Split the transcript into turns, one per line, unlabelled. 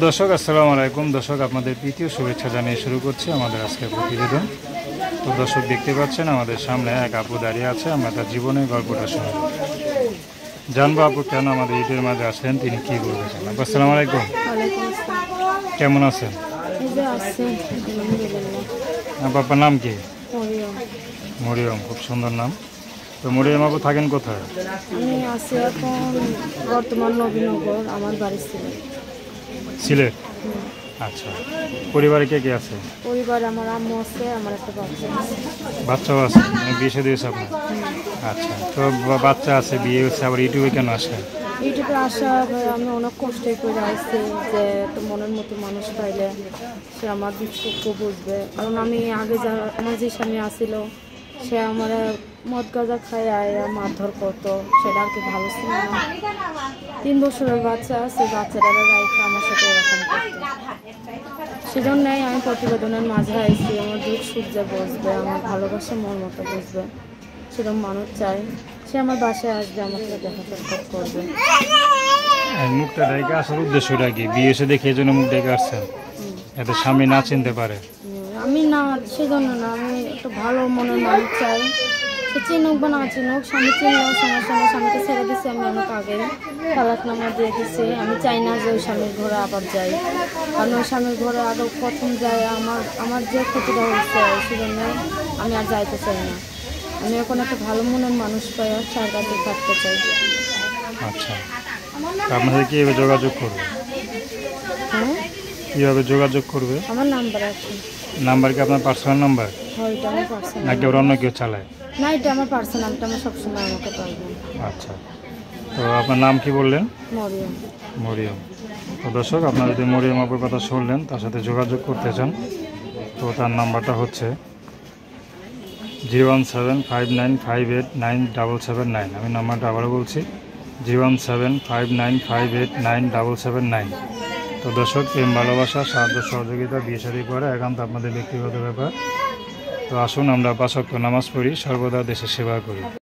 দর্শক আসসালামু আলাইকুম। দর্শক আপনাদের তৃতীয় শুভেচ্ছা জানিয়ে শুরু করছি আমাদের আজকের প্রতিবেদন। তো দর্শক দেখতে পাচ্ছেন আমাদের সামনে এক আপু দাঁড়িয়ে আছে, আমরা তার জীবনের গল্পটা শুনব, জানবো আপু কেন আমাদের ঈদের মাঝে আসেন, তিনি কী বলতেছেন। আপু আসসালামু আলাইকুম, কেমন আছেন? আপনার নাম কি? মরিয়ম, খুব সুন্দর নাম। তো মরিয়ম আপু থাকেন কোথায়?
আমি আছি এখন বর্তমান নবীনগর, আমার বাড়ি
সিলেট। আচ্ছা, পরিবারে কে কে আছে?
পরিবারে আমার আম্মু আছে, আমার একটা বাচ্চা আছে।
বাচ্চাও আছে, বিয়ে শাদী হয়েছে আপনার? আচ্ছা, তো বাচ্চা আছে, বিয়ে হচ্ছে, আবার ইউটিউবে কেন আসেন?
ইউটিউবে আসা আমি অনেক কষ্টই করে আসছি, যে একটা মনের মতো মানুষ পাইলে সে আমার দুঃখ বুঝবে। কারণ আমি আগে আমার যে স্বামী আসিল সে আমার মদ গাঁজা খায় মারধর করতো, সেটা আর কি ভালো ছিল না। 3 বছরের বাচ্চা আছে, বাচ্চাটা রাইখে আমার সাথে এরকম করতো। সেজন্যই আমি প্রতিবেদনের মাঝে আইছি, আমার দুঃখ সূর্যে বসবে, আমার ভালোবাসা মন মতো বুঝবে, সেরকম মানুষ চাই। সে আমার বাসায় আসবে, আমার সাথে দেখা সাক্ষাৎ করবে।
মুখটা ডেকে আসার উদ্দেশ্যটা কি? বিয়ে এসে দেখে এই জন্য মুখ ডেকে আসছেন, এতে স্বামী না চিনতে পারে?
আমি না, সেজন্য না, আমি একটা ভালো মনের মানুষ চাই। সে চিনুক বা না চিনুক, স্বামী চিনলেও সমস্যা নেই। স্বামীকে ছেড়ে দিচ্ছি আমি অনেক আগে, তালাকনামা দিয়ে দিচ্ছি। আমি চাই না যে ওই স্বামীর ঘরে আবার যাই, কারণ ওই স্বামীর ঘরে আরও প্রথম যায় আমার যে ক্ষতিটা হচ্ছে, সেজন্য আমি আর যাইতে চাই না। আমি এখন একটা ভালো মনের মানুষ পাই, তার কাছে থাকতে চাই।
আচ্ছা, আপনাদের কীভাবে যোগাযোগ করবে?
হ্যাঁ,
কীভাবে যোগাযোগ করবে?
আমার নাম্বার আছে।
নাম্বার কি আপনার পার্সোনাল নাম্বার,
হয় এটা আমার পার্সোনাল
নাকি ওর অন্য কেউ চালায়?
না, এটা আমার পার্সোনালটা, আমার সবসময় আমাকে পারবেন।
আচ্ছা, তো আপনার নাম কি বললেন?
মরিয়ম।
মরিয়ম। তো দর্শক, আপনারা যদি মরিয়ম আপুর কথা শুনলেন, তার সাথে যোগাযোগ করতে চান, তো তার নাম্বারটা হচ্ছে 01759589779। আমি নাম্বারটা আবারও বলছি, 01759589779। তো দর্শক, প্রেম, ভালোবাসা, সাহায্য সহযোগিতা, বিয়ে শাদী করা একান্ত আপনাদের ব্যক্তিগত ব্যাপার। তো আসুন আমরা 5 ওয়াক্ত নামাজ পড়ি, সর্বদা দেশের সেবা করি।